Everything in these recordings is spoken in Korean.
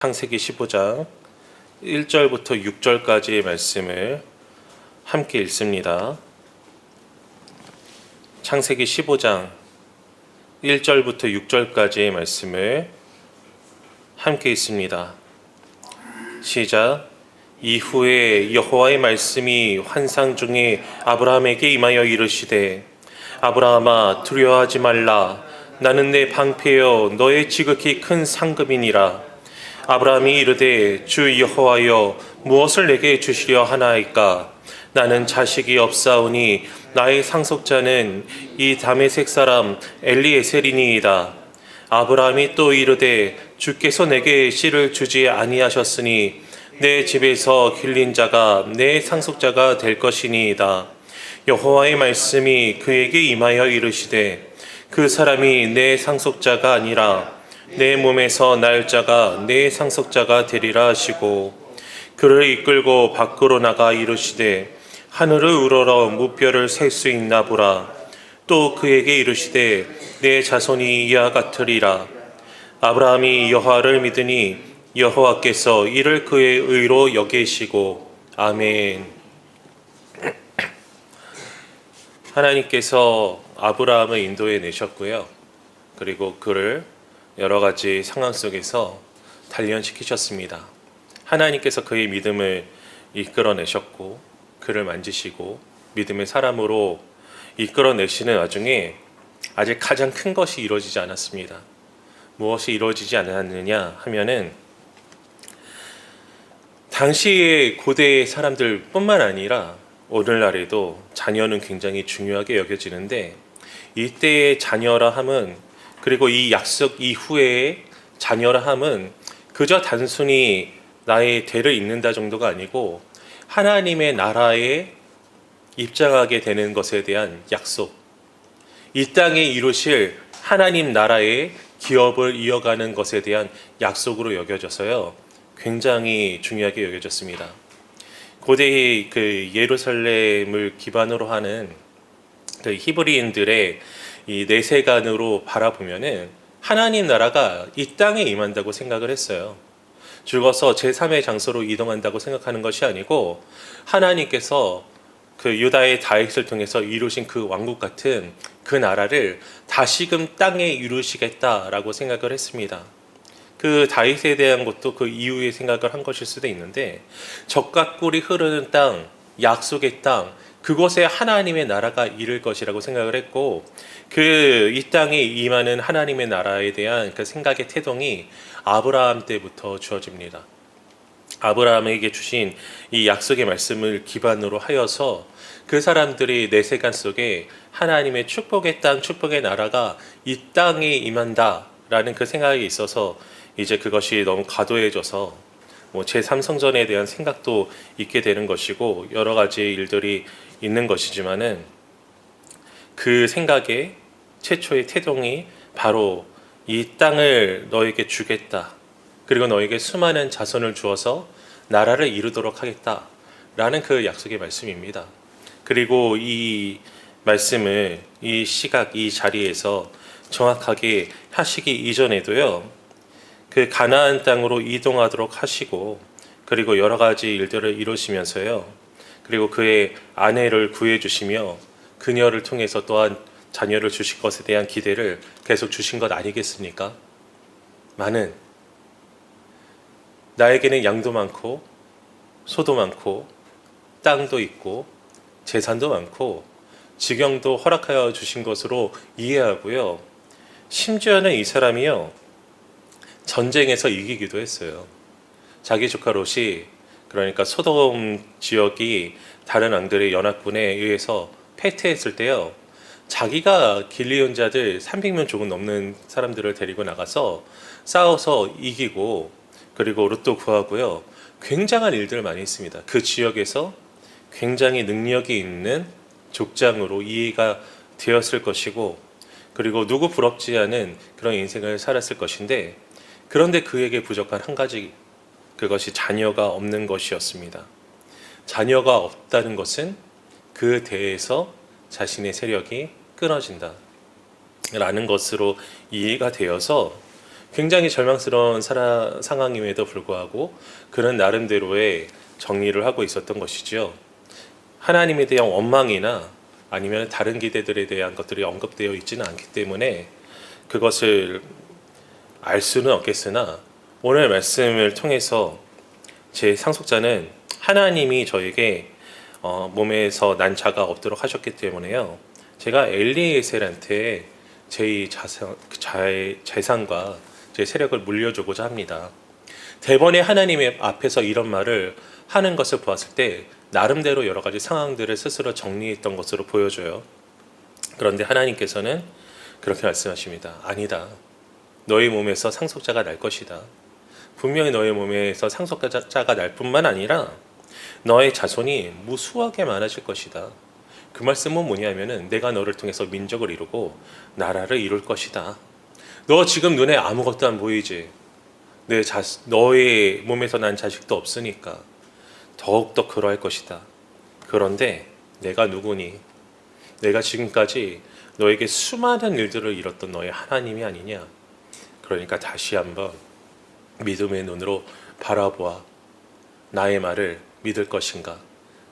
창세기 15장 1절부터 6절까지의 말씀을 함께 읽습니다. 창세기 15장 1절부터 6절까지의 말씀을 함께 읽습니다. 시작. 이후에 여호와의 말씀이 환상 중에 아브라함에게 임하여 이르시되, 아브라함아, 두려워하지 말라. 나는 내 방패여 너의 지극히 큰 상급이니라. 아브라함이 이르되, 주 여호와여, 무엇을 내게 주시려 하나이까? 나는 자식이 없사오니 나의 상속자는 이 다메섹 사람 엘리에셀이니이다. 아브라함이 또 이르되, 주께서 내게 씨를 주지 아니하셨으니 내 집에서 길린 자가 내 상속자가 될 것이니이다. 여호와의 말씀이 그에게 임하여 이르시되, 그 사람이 내 상속자가 아니라 내 몸에서 날 자가 내 상속자가 되리라 하시고, 그를 이끌고 밖으로 나가 이르시되, 하늘을 우러러 무뼈를 셀 수 있나 보라. 또 그에게 이르시되, 내 자손이 이와 같으리라. 아브라함이 여호와를 믿으니 여호와께서 이를 그의 의로 여기시고. 아멘. 하나님께서 아브라함을 인도해 내셨고요. 그리고 그를 여러 가지 상황 속에서 단련시키셨습니다. 하나님께서 그의 믿음을 이끌어내셨고, 그를 만지시고 믿음의 사람으로 이끌어내시는 와중에 아직 가장 큰 것이 이루어지지 않았습니다. 무엇이 이루어지지 않았느냐 하면은, 당시의 고대 사람들 뿐만 아니라 오늘날에도 자녀는 굉장히 중요하게 여겨지는데, 이때의 자녀라 함은, 그리고 이 약속 이후에 자녀라 함은 그저 단순히 나의 대를 잇는다 정도가 아니고 하나님의 나라에 입장하게 되는 것에 대한 약속, 이 땅에 이루실 하나님 나라의 기업을 이어가는 것에 대한 약속으로 여겨져서요, 굉장히 중요하게 여겨졌습니다. 고대의 그 예루살렘을 기반으로 하는 그 히브리인들의 이 내세관으로 바라보면은 하나님 나라가 이 땅에 임한다고 생각을 했어요. 죽어서 제3의 장소로 이동한다고 생각하는 것이 아니고, 하나님께서 그 유다의 다윗을 통해서 이루신 그 왕국 같은 그 나라를 다시금 땅에 이루시겠다라고 생각을 했습니다. 그 다윗에 대한 것도 그 이후에 생각을 한 것일 수도 있는데, 젖과 꿀이 흐르는 땅, 약속의 땅, 그곳에 하나님의 나라가 이를 것이라고 생각을 했고, 이 땅에 임하는 하나님의 나라에 대한 그 생각의 태동이 아브라함 때부터 주어집니다. 아브라함에게 주신 이 약속의 말씀을 기반으로 하여서 그 사람들의 내세관 속에 하나님의 축복의 땅, 축복의 나라가 이 땅에 임한다라는 그 생각이 있어서 이제 그것이 너무 과도해져서 제3성전에 대한 생각도 있게 되는 것이고, 여러 가지 일들이 있는 것이지만은, 그 생각의 최초의 태동이 바로 이 땅을 너에게 주겠다, 그리고 너에게 수많은 자손을 주어서 나라를 이루도록 하겠다라는 그 약속의 말씀입니다. 그리고 이 말씀을 이 시각, 이 자리에서 정확하게 하시기 이전에도요, 그 가나안 땅으로 이동하도록 하시고, 그리고 여러 가지 일들을 이루시면서요, 그리고 그의 아내를 구해주시며 그녀를 통해서 또한 자녀를 주실 것에 대한 기대를 계속 주신 것 아니겠습니까? 나에게는 양도 많고 소도 많고 땅도 있고 재산도 많고 지경도 허락하여 주신 것으로 이해하고요, 심지어는 이 사람이요, 전쟁에서 이기기도 했어요. 자기 조카 롯이, 그러니까 소돔 지역이 다른 왕들의 연합군에 의해서 패퇴했을 때요, 자기가 길리온자들 300명 조금 넘는 사람들을 데리고 나가서 싸워서 이기고, 그리고 롯도 구하고요, 굉장한 일들을 많이 했습니다. 그 지역에서 굉장히 능력이 있는 족장으로 이해가 되었을 것이고, 그리고 누구 부럽지 않은 그런 인생을 살았을 것인데, 그런데 그에게 부족한 한 가지, 그것이 자녀가 없는 것이었습니다. 자녀가 없다는 것은 그 대에서 자신의 세력이 끊어진다 라는 것으로 이해가 되어서 굉장히 절망스러운 상황임에도 불구하고 그는 나름대로의 정리를 하고 있었던 것이지요. 하나님에 대한 원망이나 아니면 다른 기대들에 대한 것들이 언급되어 있지는 않기 때문에 그것을 알 수는 없겠으나 오늘 말씀을 통해서 제 상속자는 하나님이 저에게 몸에서 난 자가 없도록 하셨기 때문에요. 제가 엘리에셀한테 제 재산과 제 세력을 물려주고자 합니다. 대번에 하나님의 앞에서 이런 말을 하는 것을 보았을 때 나름대로 여러 가지 상황들을 스스로 정리했던 것으로 보여져요. 그런데 하나님께서는 그렇게 말씀하십니다. 아니다. 너의 몸에서 상속자가 날 것이다. 분명히 너의 몸에서 상속자가 날 뿐만 아니라 너의 자손이 무수하게 많아질 것이다. 그 말씀은 뭐냐면은 내가 너를 통해서 민족을 이루고 나라를 이룰 것이다. 너 지금 눈에 아무것도 안 보이지? 너의 몸에서 난 자식도 없으니까 더욱더 그러할 것이다. 그런데 내가 누구니? 내가 지금까지 너에게 수많은 일들을 이뤘던 너의 하나님이 아니냐? 그러니까 다시 한번 믿음의 눈으로 바라보아 나의 말을 믿을 것인가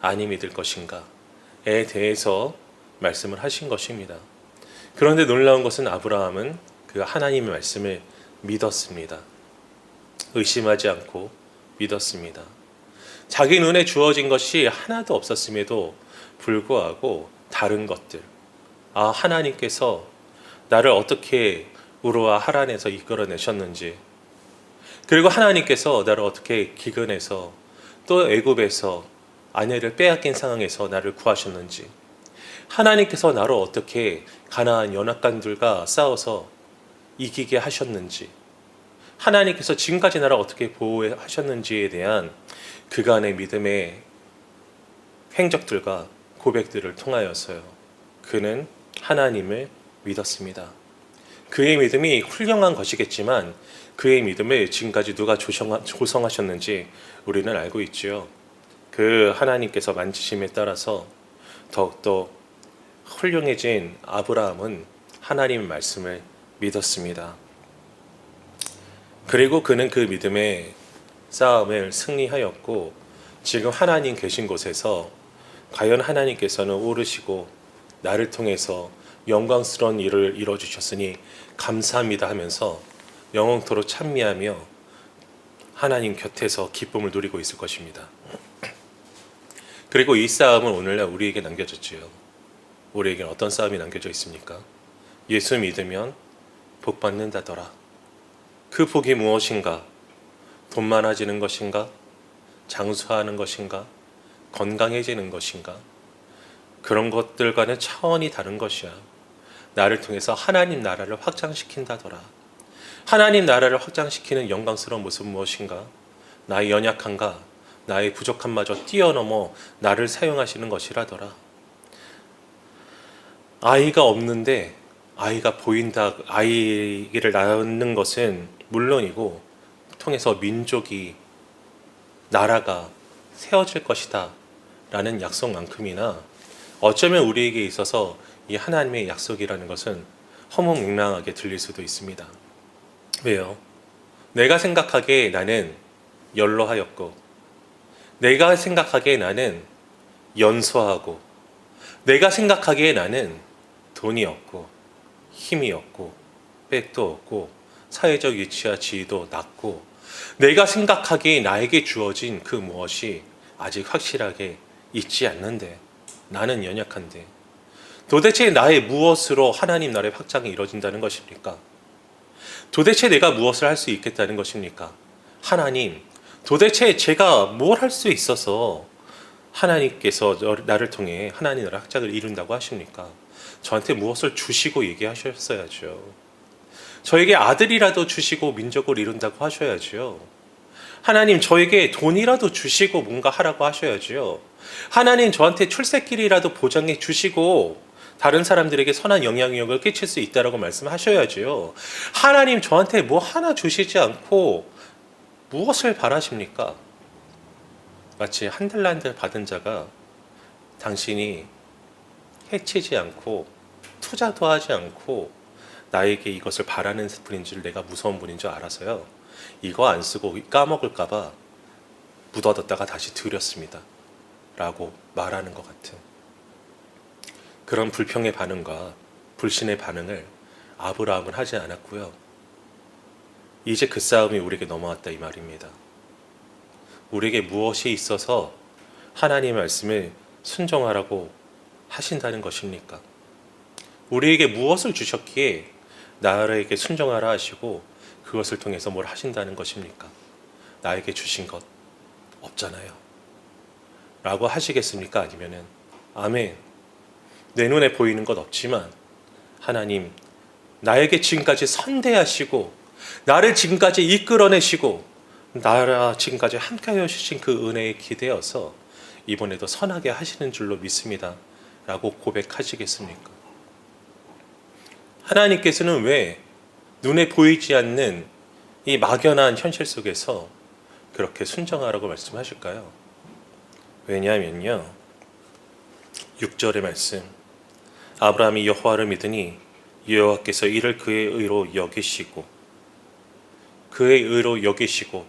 아니 믿을 것인가에 대해서 말씀을 하신 것입니다. 그런데 놀라운 것은 아브라함은 그 하나님의 말씀을 믿었습니다. 의심하지 않고 믿었습니다. 자기 눈에 주어진 것이 하나도 없었음에도 불구하고 다른 것들, 하나님께서 나를 어떻게 우르와 하란에서 이끌어내셨는지, 그리고 하나님께서 나를 어떻게 기근해서 또 애굽에서 아내를 빼앗긴 상황에서 나를 구하셨는지, 하나님께서 나를 어떻게 가나안 연합간들과 싸워서 이기게 하셨는지, 하나님께서 지금까지 나를 어떻게 보호하셨는지에 대한 그간의 믿음의 행적들과 고백들을 통하여서요, 그는 하나님을 믿었습니다. 그의 믿음이 훌륭한 것이겠지만 그의 믿음을 지금까지 누가 조성하셨는지 우리는 알고 있지요. 그 하나님께서 만지심에 따라서 더욱더 훌륭해진 아브라함은 하나님의 말씀을 믿었습니다. 그리고 그는 그 믿음의 싸움을 승리하였고 지금 하나님 계신 곳에서 과연 하나님께서는 오르시고 나를 통해서 영광스러운 일을 이루어주셨으니 감사합니다 하면서 영원토록 찬미하며 하나님 곁에서 기쁨을 누리고 있을 것입니다. 그리고 이 싸움은 오늘날 우리에게 남겨졌지요. 우리에게는 어떤 싸움이 남겨져 있습니까? 예수 믿으면 복 받는다더라. 그 복이 무엇인가? 돈 많아지는 것인가? 장수하는 것인가? 건강해지는 것인가? 그런 것들과는 차원이 다른 것이야. 나를 통해서 하나님 나라를 확장시킨다더라. 하나님 나라를 확장시키는 영광스러운 모습은 무엇인가? 나의 연약함과 나의 부족함마저 뛰어넘어 나를 사용하시는 것이라더라. 아이가 없는데 아이가 보인다, 아이를 낳는 것은 물론이고 통해서 민족이, 나라가 세워질 것이다 라는 약속만큼이나 어쩌면 우리에게 있어서 이 하나님의 약속이라는 것은 허무맹랑하게 들릴 수도 있습니다. 왜요? 내가 생각하기에 나는 연로하였고, 내가 생각하기에 나는 연소하고, 내가 생각하기에 나는 돈이 없고 힘이 없고 백도 없고 사회적 위치와 지위도 낮고, 내가 생각하기에 나에게 주어진 그 무엇이 아직 확실하게 있지 않는데, 나는 연약한데 도대체 나의 무엇으로 하나님 나라의 확장이 이루어진다는 것입니까? 도대체 내가 무엇을 할 수 있겠다는 것입니까? 하나님, 도대체 제가 뭘 할 수 있어서 하나님께서 나를 통해 하나님 나라 확장을 이룬다고 하십니까? 저한테 무엇을 주시고 얘기하셨어야죠. 저에게 아들이라도 주시고 민족을 이룬다고 하셔야죠. 하나님, 저에게 돈이라도 주시고 뭔가 하라고 하셔야죠. 하나님, 저한테 출세길이라도 보장해 주시고 다른 사람들에게 선한 영향력을 끼칠 수 있다라고 말씀하셔야죠. 하나님, 저한테 뭐 하나 주시지 않고 무엇을 바라십니까? 마치 한 달란트 받은 자가 당신이 해치지 않고 투자도 하지 않고 나에게 이것을 바라는 분인 줄, 내가 무서운 분인 줄 알아서요, 이거 안 쓰고 까먹을까봐 묻어뒀다가 다시 드렸습니다 라고 말하는 것 같은 그런 불평의 반응과 불신의 반응을 아브라함은 하지 않았고요. 이제 그 싸움이 우리에게 넘어왔다 이 말입니다. 우리에게 무엇이 있어서 하나님의 말씀을 순종하라고 하신다는 것입니까? 우리에게 무엇을 주셨기에 나에게 순종하라 하시고 그것을 통해서 뭘 하신다는 것입니까? 나에게 주신 것 없잖아요 라고 하시겠습니까? 아니면은 아멘, 내 눈에 보이는 것 없지만 하나님 나에게 지금까지 선대하시고 나를 지금까지 이끌어내시고 나라 지금까지 함께하여 주신 그 은혜에 기대어서 이번에도 선하게 하시는 줄로 믿습니다 라고 고백하시겠습니까? 하나님께서는 왜 눈에 보이지 않는 이 막연한 현실 속에서 그렇게 순종하라고 말씀하실까요? 왜냐하면요, 6절의 말씀, 아브라함이 여호와를 믿으니 여호와께서 이를 그의 의로 여기시고, 그의 의로 여기시고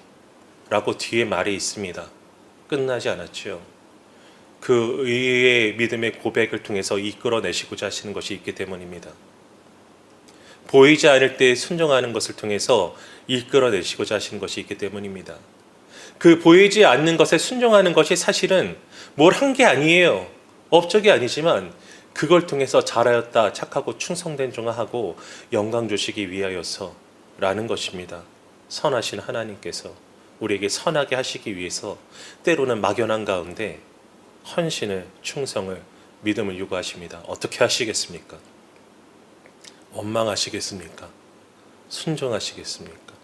라고 뒤에 말이 있습니다. 끝나지 않았죠. 그 의의 믿음의 고백을 통해서 이끌어내시고자 하시는 것이 있기 때문입니다. 보이지 않을 때 순종하는 것을 통해서 이끌어내시고자 하시는 것이 있기 때문입니다. 그 보이지 않는 것에 순종하는 것이 사실은 뭘 한 게 아니에요. 업적이 아니지만 그걸 통해서 잘하였다, 착하고 충성된 종하고 영광 주시기 위하여서 라는 것입니다. 선하신 하나님께서 우리에게 선하게 하시기 위해서 때로는 막연한 가운데 헌신을, 충성을, 믿음을 요구하십니다. 어떻게 하시겠습니까? 원망하시겠습니까? 순종하시겠습니까?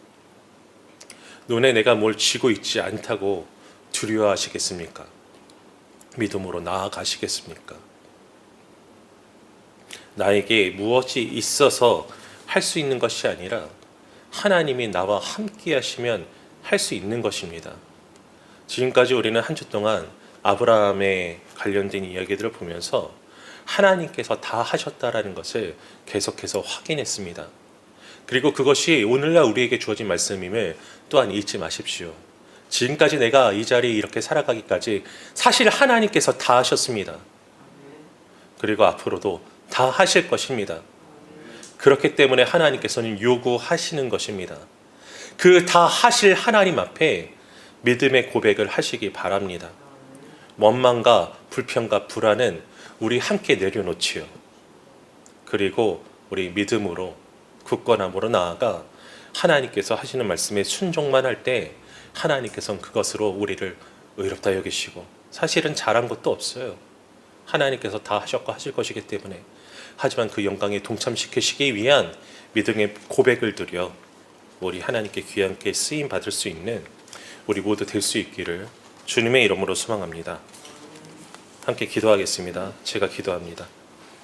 눈에 내가 뭘 쥐고 있지 않다고 두려워하시겠습니까? 믿음으로 나아가시겠습니까? 나에게 무엇이 있어서 할 수 있는 것이 아니라 하나님이 나와 함께 하시면 할 수 있는 것입니다. 지금까지 우리는 한 주 동안 아브라함에 관련된 이야기들을 보면서 하나님께서 다 하셨다라는 것을 계속해서 확인했습니다. 그리고 그것이 오늘날 우리에게 주어진 말씀임을 또한 잊지 마십시오. 지금까지 내가 이 자리에 이렇게 살아가기까지 사실 하나님께서 다 하셨습니다. 그리고 앞으로도 다 하실 것입니다. 그렇기 때문에 하나님께서는 요구하시는 것입니다. 그 다 하실 하나님 앞에 믿음의 고백을 하시기 바랍니다. 원망과 불평과 불안은 우리 함께 내려놓지요. 그리고 우리 믿음으로 굳건함으로 나아가 하나님께서 하시는 말씀에 순종만 할 때 하나님께서는 그것으로 우리를 의롭다 여기시고, 사실은 잘한 것도 없어요. 하나님께서 다 하셨고 하실 것이기 때문에, 하지만 그 영광에 동참시키시기 위한 믿음의 고백을 드려 우리 하나님께 귀하게 쓰임 받을 수 있는 우리 모두 될 수 있기를 주님의 이름으로 소망합니다. 함께 기도하겠습니다. 제가 기도합니다.